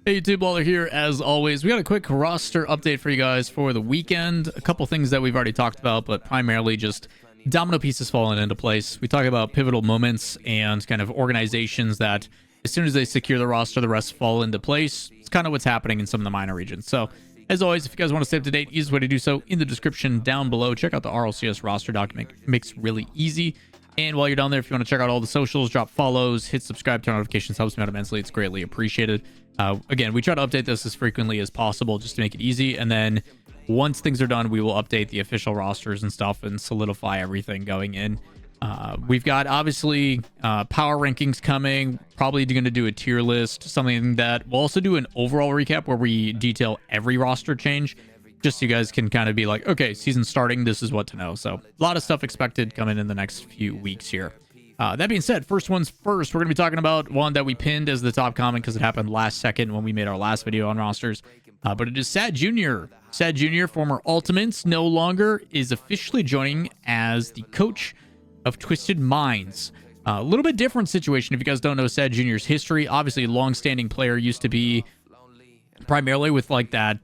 Hey YouTube, Lawler here as always. We got a quick roster update for you guys for the weekend. A couple things that we've already talked about, but primarily just domino pieces falling into place. We talk about pivotal moments and kind of organizations that as soon as they secure the roster, the rest fall into place. It's kind of what's happening in some of the minor regions. So as always, if you guys want to stay up to date, easiest way to do so in the description down below. Check out the RLCS roster document. Makes it really easy. And while you're down there, if you want to check out all the socials, drop follows, hit subscribe, turn notifications, helps me out immensely. It's greatly appreciated. Again, we try to update this as frequently as possible just to make it easy. And then once things are done, we will update the official rosters and stuff and solidify everything going in. We've got obviously power rankings coming, probably going to do a tier list, something that we'll also do an overall recap where we detail every roster change, just so you guys can kind of be like, okay, season starting, this is what to know. So a lot of stuff expected coming in the next few weeks here. That being said, first one's first, we're going to be talking about one that we pinned as the top comment because it happened last second when we made our last video on rosters. But it is Sadjunior. Sadjunior, former Ultimates, no longer is officially joining as the coach of Twisted Minds. A little bit different situation if you guys don't know Sadjunior's history. Obviously, a long-standing player, used to be primarily with like that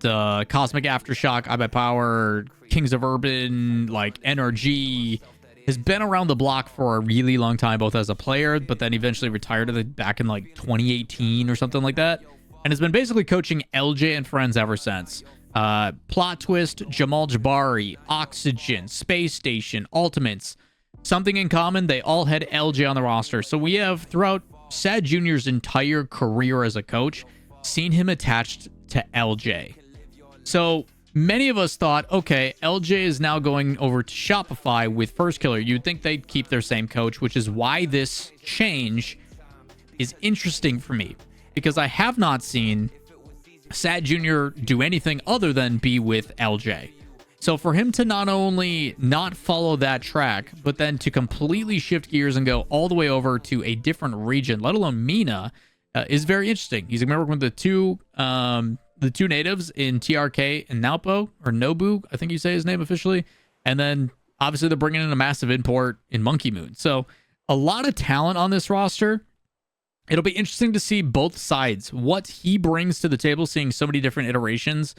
Cosmic Aftershock, I Bet Power, Kings of Urban, like NRG. Has been around the block for a really long time, both as a player, but then eventually retired back in like 2018 or something like that. And has been basically coaching LJ and friends ever since. Plot Twist, Jamal Jabari, Oxygen, Space Station, Ultimates. Something in common, they all had LJ on the roster. So we have, throughout Sadjunior's entire career as a coach, seen him attached to LJ. So many of us thought, okay, LJ is now going over to Shopify with First Killer. You'd think they'd keep their same coach, which is why this change is interesting for me, because I have not seen Sadjunior do anything other than be with LJ. So for him to not only not follow that track, but then to completely shift gears and go all the way over to a different region, let alone MENA, is very interesting. He's going to be working with the two natives in TRK and Naupo, or Nobu, I think you say his name officially. And then obviously they're bringing in a massive import in Monkey Moon. So a lot of talent on this roster. It'll be interesting to see both sides, what he brings to the table, seeing so many different iterations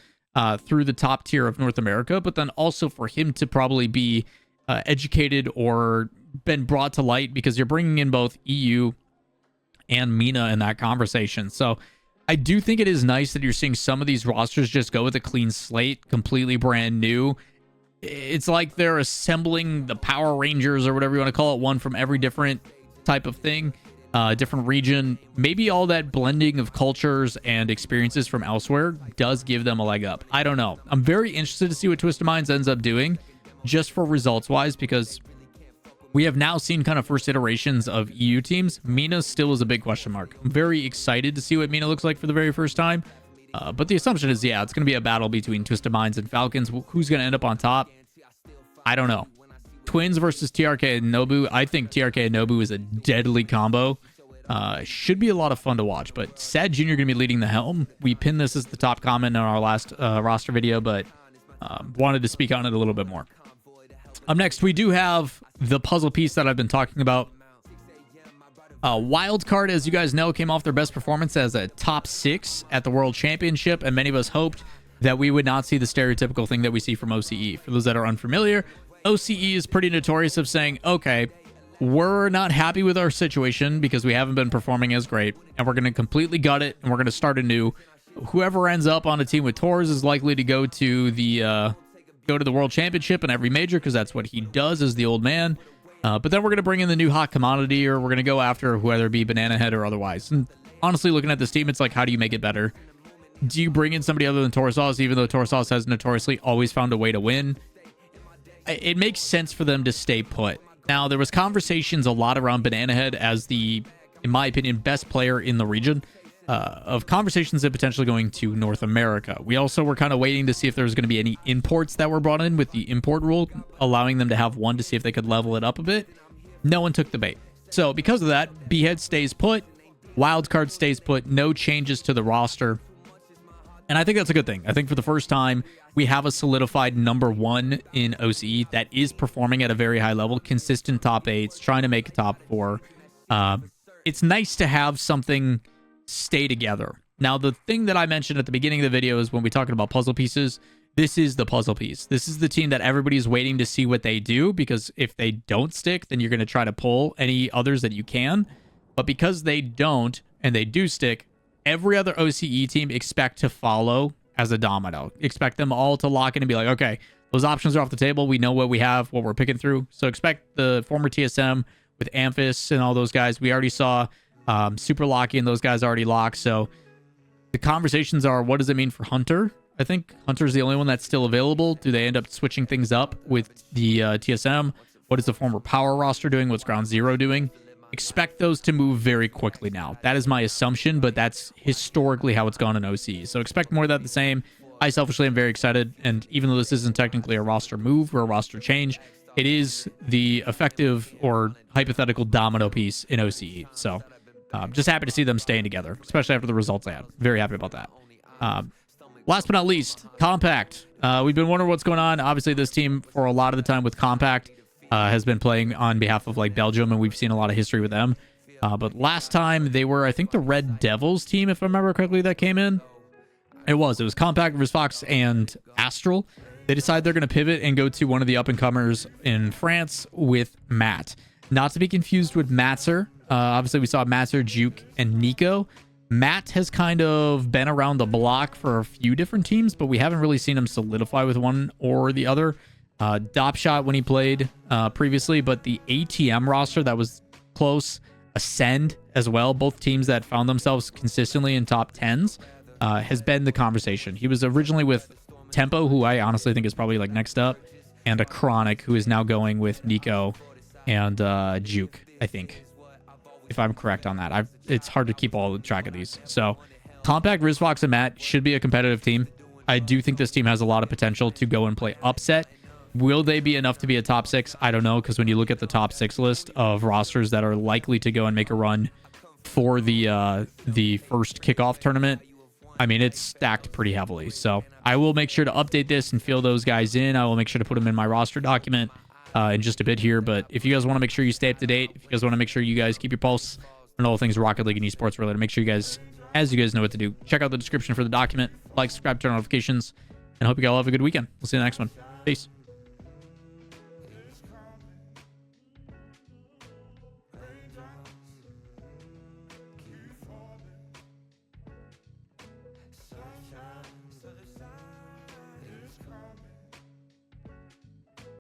through the top tier of North America, but then also for him to probably be educated or been brought to light, because you're bringing in both EU and MENA in that conversation. So I do think it is nice that you're seeing some of these rosters just go with a clean slate, completely brand new. It's like they're assembling the Power Rangers or whatever you want to call it, one from every different type of thing, different region. Maybe all that blending of cultures and experiences from elsewhere does give them a leg up. I don't know. I'm very interested to see what Twisted Minds ends up doing, just for results-wise, because we have now seen kind of first iterations of EU teams. MENA still is a big question mark. I'm very excited to see what MENA looks like for the very first time. But the assumption is, yeah, it's going to be a battle between Twisted Minds and Falcons. Who's going to end up on top? I don't know. Twins versus TRK and Nobu. I think TRK and Nobu is a deadly combo. Should be a lot of fun to watch. But Sadjunior going to be leading the helm. We pinned this as the top comment in our last roster video, but wanted to speak on it a little bit more. Up next, we do have the puzzle piece that I've been talking about. Wildcard, as you guys know, came off their best performance as a top 6 at the World Championship, and many of us hoped that we would not see the stereotypical thing that we see from OCE. For those that are unfamiliar, OCE is pretty notorious of saying, okay, we're not happy with our situation because we haven't been performing as great, and we're going to completely gut it, and we're going to start anew. Whoever ends up on a team with Torres is likely to go to the World Championship in every major, because that's what he does as the old man. But then we're going to bring in the new hot commodity, or we're going to go after whether it be Banana Head or otherwise. And honestly, looking at this team, it's like, how do you make it better? Do you bring in somebody other than Torsauce, even though Torsauce has notoriously always found a way to win? It makes sense for them to stay put. Now, there was conversations a lot around Banana Head as the, in my opinion, best player in the region. Of conversations of potentially going to North America. We also were kind of waiting to see if there was going to be any imports that were brought in with the import rule, allowing them to have one to see if they could level it up a bit. No one took the bait. So because of that, B-Head stays put, Wildcard stays put, no changes to the roster. And I think that's a good thing. I think for the first time, we have a solidified number 1 in OCE that is performing at a very high level, consistent top 8s, trying to make a top 4. It's nice to have something stay together. Now, the thing that I mentioned at the beginning of the video is when we're talking about puzzle pieces, this is the puzzle piece. This is the team that everybody's waiting to see what they do, because if they don't stick, then you're going to try to pull any others that you can. But because they don't and they do stick, every other OCE team expect to follow as a domino. Expect them all to lock in and be like, okay, those options are off the table. We know what we have, what we're picking through. So expect the former TSM with Amphis and all those guys. We already saw Super Locky and those guys already locked. So the conversations are, what does it mean for Hunter? I think Hunter's the only one that's still available. Do they end up switching things up with the TSM? What is the former Power roster doing? What's Ground Zero doing? Expect those to move very quickly now. That is my assumption, but that's historically how it's gone in OCE. So expect more of that the same. I selfishly am very excited, and even though this isn't technically a roster move or a roster change, it is the effective or hypothetical domino piece in OCE. So just happy to see them staying together, especially after the results I had. Very happy about that. Last but not least, Compact. We've been wondering what's going on. Obviously, this team, for a lot of the time with Compact, has been playing on behalf of like Belgium, and we've seen a lot of history with them. But last time they were, I think, the Red Devils team, if I remember correctly, that came in. It was Compact, RisFox, and Astral. They decide they're going to pivot and go to one of the up-and-comers in France with Matt. Not to be confused with Matzer. Obviously, we saw Matzer, Juke, and Nico. Matt has kind of been around the block for a few different teams, but we haven't really seen him solidify with one or the other. Dopshot when he played previously, but the ATM roster that was close, Ascend as well, both teams that found themselves consistently in top 10s, has been the conversation. He was originally with Tempo, who I honestly think is probably like next up, and a Chronic, who is now going with Nico and Juke, I think, if I'm correct on that. It's hard to keep all track of these. So Compact, RisFox, and Matt should be a competitive team. I do think this team has a lot of potential to go and play upset. Will they be enough to be a top 6? I don't know, because when you look at the top 6 list of rosters that are likely to go and make a run for the first kickoff tournament, I mean, it's stacked pretty heavily. So I will make sure to update this and fill those guys in. I will make sure to put them in my roster document in just a bit here. But if you guys want to make sure you stay up to date, if you guys want to make sure you guys keep your pulse on all things Rocket League and esports related, make sure you guys, as you guys know what to do, check out the description for the document, like, subscribe, turn on notifications, and I hope you guys all have a good weekend. We'll see you in the next one. Peace.